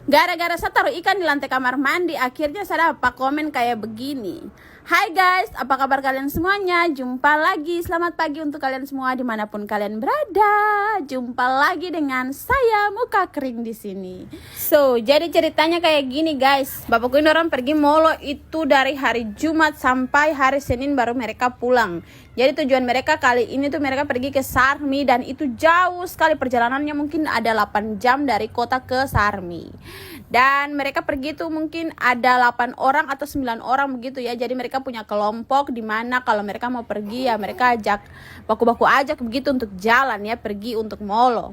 Gara-gara saya taruh ikan di lantai kamar mandi, akhirnya saya dapat komen kayak begini. Hai guys, apa kabar kalian semuanya? Jumpa lagi, selamat pagi untuk kalian semua dimanapun kalian berada. Jumpa lagi dengan saya Muka Kering di sini. So, jadi ceritanya kayak gini guys. Bapakku ini orang pergi molo itu dari hari Jumat sampai hari Senin baru mereka pulang. Jadi tujuan mereka kali ini tuh mereka pergi ke Sarmi dan itu jauh sekali perjalanannya, mungkin ada 8 jam dari kota ke Sarmi. Dan mereka pergi tuh mungkin ada 8 orang atau 9 orang begitu ya. Jadi mereka punya kelompok di mana kalau mereka mau pergi ya mereka ajak baku-baku ajak begitu untuk jalan ya, pergi untuk molo.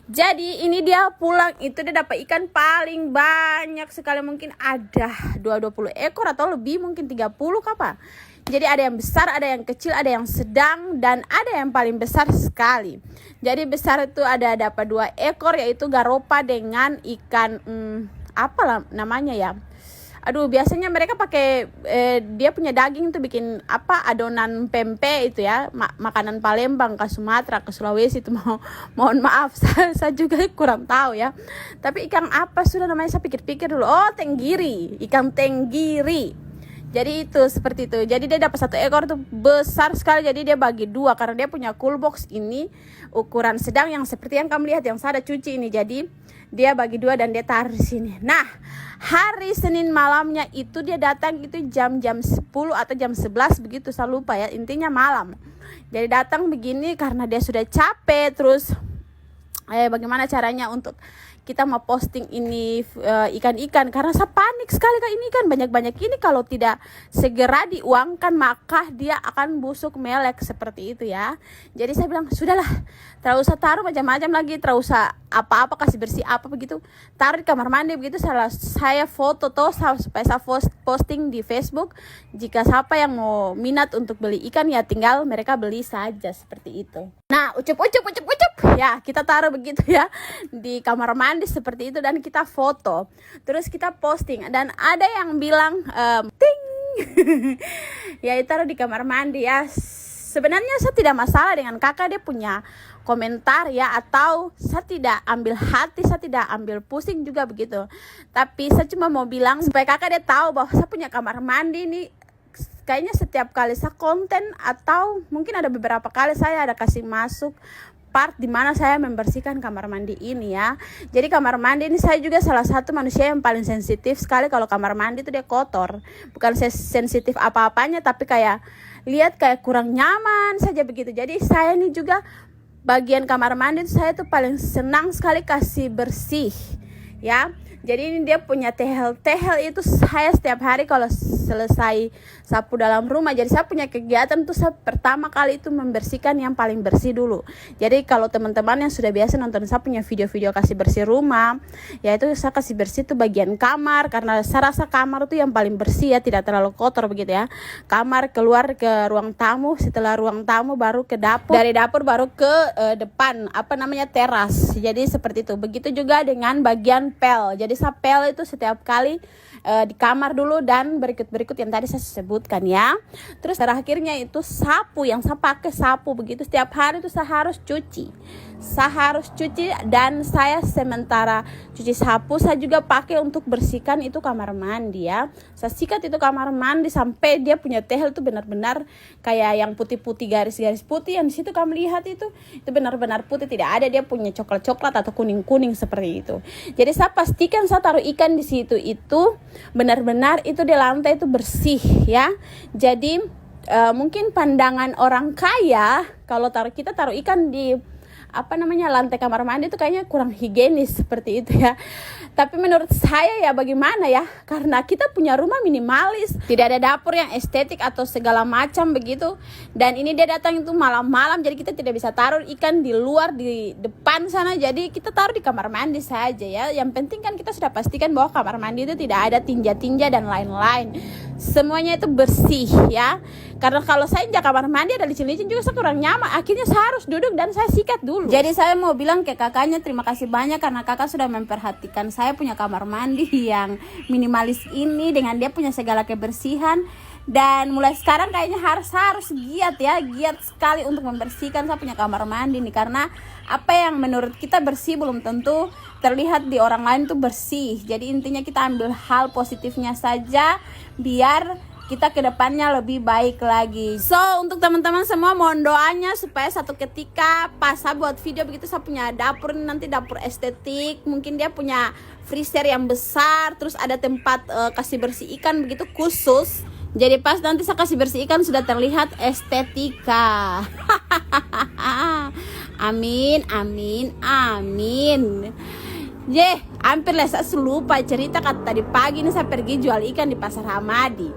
Jadi ini dia pulang itu dia dapat ikan paling banyak sekali, mungkin ada 20 ekor atau lebih, mungkin 30 apa. Jadi ada yang besar, ada yang kecil, ada yang sedang, dan ada yang paling besar sekali. Jadi besar itu ada dapat 2 ekor yaitu garopa dengan ikan apalah namanya ya. Aduh, biasanya mereka pakai dia punya daging tuh bikin apa adonan pempek itu ya, makanan Palembang ke Sumatera ke Sulawesi itu mohon maaf saya juga kurang tahu ya. Tapi ikan apa sudah namanya saya pikir-pikir dulu. Oh, tenggiri, ikan tenggiri. Jadi itu seperti itu. Jadi dia dapat 1 ekor tuh besar sekali. Jadi dia bagi 2 karena dia punya cool box ini ukuran sedang yang seperti yang kamu lihat yang saya ada cuci ini. Jadi dia bagi 2 dan dia taruh di sini. Nah, hari Senin malamnya itu dia datang itu jam 10 atau jam 11 begitu, saya lupa ya. Intinya malam. Jadi datang begini karena dia sudah capek, terus bagaimana caranya untuk kita mau posting ini ikan-ikan, karena saya panik sekali kak, ini kan banyak-banyak ini kalau tidak segera diuangkan maka dia akan busuk melek seperti itu ya. Jadi saya bilang sudahlah, tidak usah taruh macam-macam lagi, tidak usah apa-apa, kasih bersih apa begitu, taruh di kamar mandi begitu. Saya foto tuh supaya saya posting di Facebook. Jika siapa yang mau minat untuk beli ikan ya tinggal mereka beli saja seperti itu. Nah, ucup ya, kita taruh begitu ya di kamar mandi seperti itu dan kita foto. Terus kita posting dan ada yang bilang ting ya taruh di kamar mandi ya. Sebenarnya saya tidak masalah dengan kakak, dia punya komentar ya, atau saya tidak ambil hati, saya tidak ambil pusing juga begitu. Tapi saya cuma mau bilang supaya kakak dia tahu bahwa saya punya kamar mandi nih. Kayaknya setiap kali saya konten atau mungkin ada beberapa kali saya ada kasih masuk part di mana saya membersihkan kamar mandi ini ya. Jadi kamar mandi ini saya juga salah satu manusia yang paling sensitif sekali kalau kamar mandi itu dia kotor. Bukan saya sensitif apa-apanya, tapi kayak lihat kayak kurang nyaman saja begitu. Jadi saya ini juga bagian kamar mandi itu saya tuh paling senang sekali kasih bersih ya. Jadi ini dia punya tehel itu saya setiap hari kalau selesai sapu dalam rumah. Jadi saya punya kegiatan tuh saya pertama kali itu membersihkan yang paling bersih dulu. Jadi kalau teman-teman yang sudah biasa nonton saya punya video-video kasih bersih rumah, ya itu saya kasih bersih tuh bagian kamar karena saya rasa kamar tuh yang paling bersih ya, tidak terlalu kotor begitu ya. Kamar keluar ke ruang tamu, setelah ruang tamu baru ke dapur, dari dapur baru ke depan apa namanya teras. Jadi seperti itu. Begitu juga dengan bagian pel. Jadi sapel itu setiap kali di kamar dulu dan berikut yang tadi saya sebutkan ya. Terus terakhirnya itu sapu, yang saya pakai sapu begitu setiap hari itu saya harus cuci. Dan saya sementara cuci sapu saya juga pakai untuk bersihkan itu kamar mandi ya. Saya sikat itu kamar mandi sampai dia punya tehel itu benar-benar kayak yang putih-putih, garis-garis putih yang di situ kamu lihat itu benar-benar putih, tidak ada dia punya coklat-coklat atau kuning-kuning seperti itu. Jadi saya pastikan saya taruh ikan di situ itu benar-benar itu di lantai itu bersih ya. Jadi mungkin pandangan orang kaya kalau kita taruh ikan di lantai kamar mandi itu kayaknya kurang higienis seperti itu ya. Tapi menurut saya ya bagaimana ya, karena kita punya rumah minimalis, tidak ada dapur yang estetik atau segala macam begitu. Dan ini dia datang itu malam-malam, jadi kita tidak bisa taruh ikan di luar di depan sana. Jadi kita taruh di kamar mandi saja ya. Yang penting kan kita sudah pastikan bahwa kamar mandi itu tidak ada tinja-tinja dan lain-lain. Semuanya itu bersih ya. Karena kalau saya injak kamar mandi ada licin-licin juga saya kurang nyaman. Akhirnya saya harus duduk dan saya sikat dulu. Jadi saya mau bilang ke kakaknya terima kasih banyak karena kakak sudah memperhatikan saya punya kamar mandi yang minimalis ini dengan dia punya segala kebersihan. Dan mulai sekarang kayaknya harus giat ya, giat sekali untuk membersihkan saya punya kamar mandi nih, karena apa yang menurut kita bersih belum tentu terlihat di orang lain tuh bersih. Jadi intinya kita ambil hal positifnya saja biar kita kedepannya lebih baik lagi. So untuk teman-teman semua mohon doanya supaya satu ketika pas saya buat video begitu, saya punya dapur ini nanti dapur estetik, mungkin dia punya freezer yang besar, terus ada tempat kasih bersih ikan begitu khusus. Jadi pas nanti saya kasih bersih ikan sudah terlihat estetika. Amin, amin, amin. Hampir lah saya lupa cerita kata tadi pagi ini saya pergi jual ikan di Pasar Hamadi.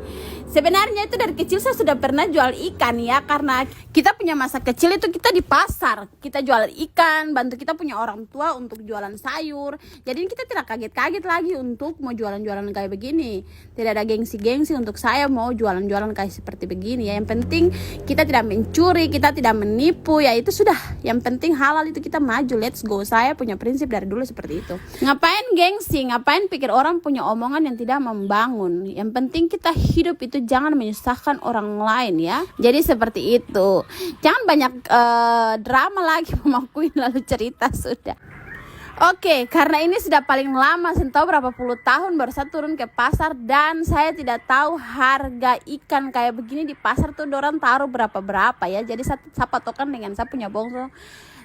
Sebenarnya itu dari kecil saya sudah pernah jual ikan ya, karena kita punya masa kecil itu kita di pasar, kita jualan ikan, bantu kita punya orang tua untuk jualan sayur. Jadi kita tidak kaget-kaget lagi untuk mau jualan-jualan kayak begini. Tidak ada gengsi-gengsi untuk saya mau jualan-jualan kayak seperti begini ya. Yang penting kita tidak mencuri, kita tidak menipu ya, itu sudah. Yang penting halal itu kita maju, let's go. Saya punya prinsip dari dulu seperti itu. Ngapain gengsi, ngapain pikir orang punya omongan yang tidak membangun. Yang penting kita hidup itu jangan menyusahkan orang lain ya. Jadi seperti itu. Jangan banyak drama lagi Mama Queen lalu cerita sudah. Oke, karena ini sudah paling lama, saya tahu berapa puluh tahun baru saya turun ke pasar dan saya tidak tahu harga ikan kayak begini di pasar tuh dorang taruh berapa ya. Jadi saya patokan dengan saya punya bongso.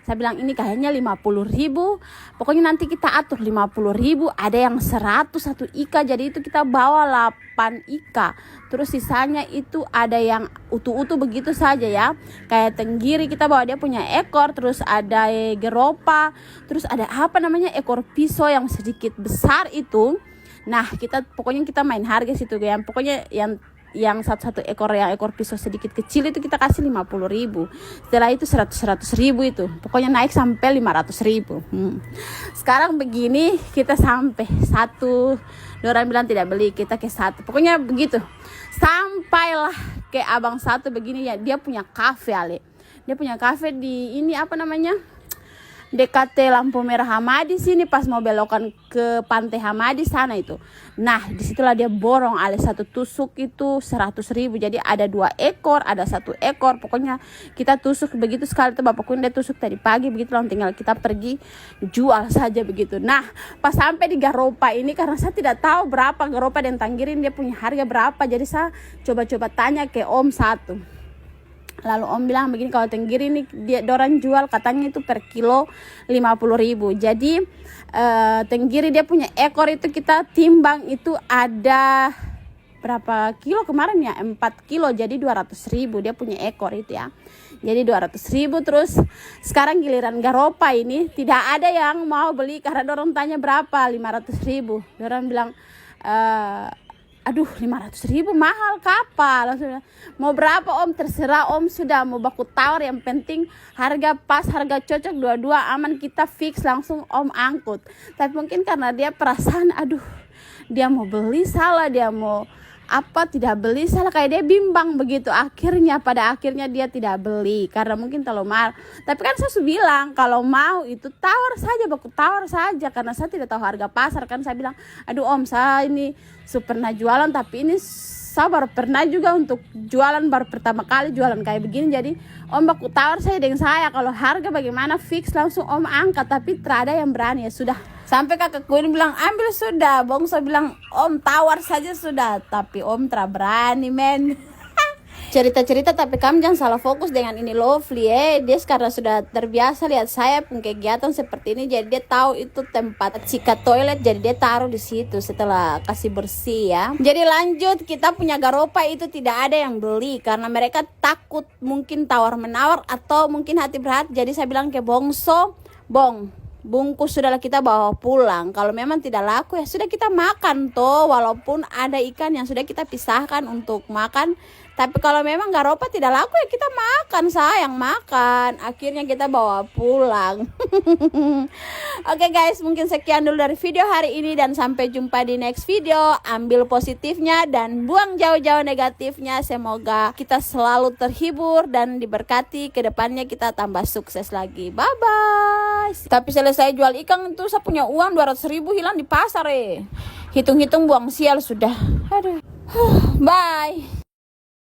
Saya bilang ini kayaknya 50.000. Pokoknya nanti kita atur 50.000. Ada yang 100 satu ika. Jadi itu kita bawa 8 ika. Terus sisanya itu ada yang utuh-utuh begitu saja ya. Kayak tenggiri kita bawa dia punya ekor. Terus ada geropa. Terus ada apa namanya ekor pisau yang sedikit besar itu. Nah pokoknya kita main harga situ ya. Pokoknya yang satu ekor, yang ekor pisau sedikit kecil itu kita kasih 50.000. Setelah itu 100.000 itu pokoknya naik sampai 500.000. Sekarang begini kita sampai satu, orang bilang tidak beli, kita ke satu, pokoknya begitu sampailah ke abang satu begini ya. Dia punya kafe Ale, dia punya kafe di ini apa namanya dekat lampu merah Hamadi sini, pas mau belokan ke pantai Hamadi sana itu. Nah disitulah dia borong Ale, satu tusuk itu 100.000. Jadi ada 2 ekor, ada 1 ekor. Pokoknya kita tusuk begitu sekali tuh Bapak Queen, dia tusuk tadi pagi begitu lah, tinggal kita pergi jual saja begitu. Nah pas sampai di Garopa ini, karena saya tidak tahu berapa Garopa dan Tanggirin dia punya harga berapa, jadi saya coba-coba tanya ke Om satu. Lalu Om bilang begini, kalau tenggiri ini dia dorang jual katanya itu per kilo 50.000. Jadi tenggiri dia punya ekor itu kita timbang itu ada berapa kilo kemarin ya, 4 kilo, jadi 200.000 dia punya ekor itu ya. Jadi 200.000. Terus sekarang giliran Garopa ini tidak ada yang mau beli karena dorang tanya berapa, 500.000. Dorang bilang aduh 500.000 mahal kapal. Langsung, mau berapa Om, terserah Om, sudah mau baku tawar, yang penting harga pas, harga cocok, dua-dua aman, kita fix langsung Om angkut. Tapi mungkin karena dia perasaan aduh dia mau beli salah, dia mau apa tidak beli salah, kayak dia bimbang begitu. Pada akhirnya dia tidak beli karena mungkin terlalu mahal. Tapi kan saya sudah bilang kalau mau itu tawar saja, baku tawar saja, karena saya tidak tahu harga pasar kan. Saya bilang aduh Om, saya ini pernah jualan, tapi ini saya baru pernah juga untuk jualan, baru pertama kali jualan kayak begini. Jadi Om baku tawar saya dengan saya, kalau harga bagaimana fix langsung Om angkat. Tapi tidak ada yang berani ya sudah. Sampai kakak Queen bilang ambil sudah, Bongso bilang Om tawar saja sudah, tapi Om tidak berani men. Cerita-cerita tapi kamu jangan salah fokus dengan ini Lovely dia karena sudah terbiasa lihat saya pun kegiatan seperti ini, jadi dia tahu itu tempat sikat toilet, jadi dia taruh di situ setelah kasih bersih ya. Jadi lanjut, kita punya Garopa itu tidak ada yang beli karena mereka takut mungkin tawar menawar atau mungkin hati berat. Jadi saya bilang ke Bongso, bungkus sudahlah kita bawa pulang. Kalau memang tidak laku ya sudah kita makan toh, walaupun ada ikan yang sudah kita pisahkan untuk makan. Tapi kalau memang Garopa tidak laku ya kita makan, sayang makan. Akhirnya kita bawa pulang. Oke guys, mungkin sekian dulu dari video hari ini dan sampai jumpa di next video. Ambil positifnya dan buang jauh-jauh negatifnya. Semoga kita selalu terhibur dan diberkati. Kedepannya kita tambah sukses lagi. Bye bye. Tapi selesai jual ikan itu saya punya uang 200.000 hilang di pasar Hitung-hitung buang sial sudah. Aduh. Bye.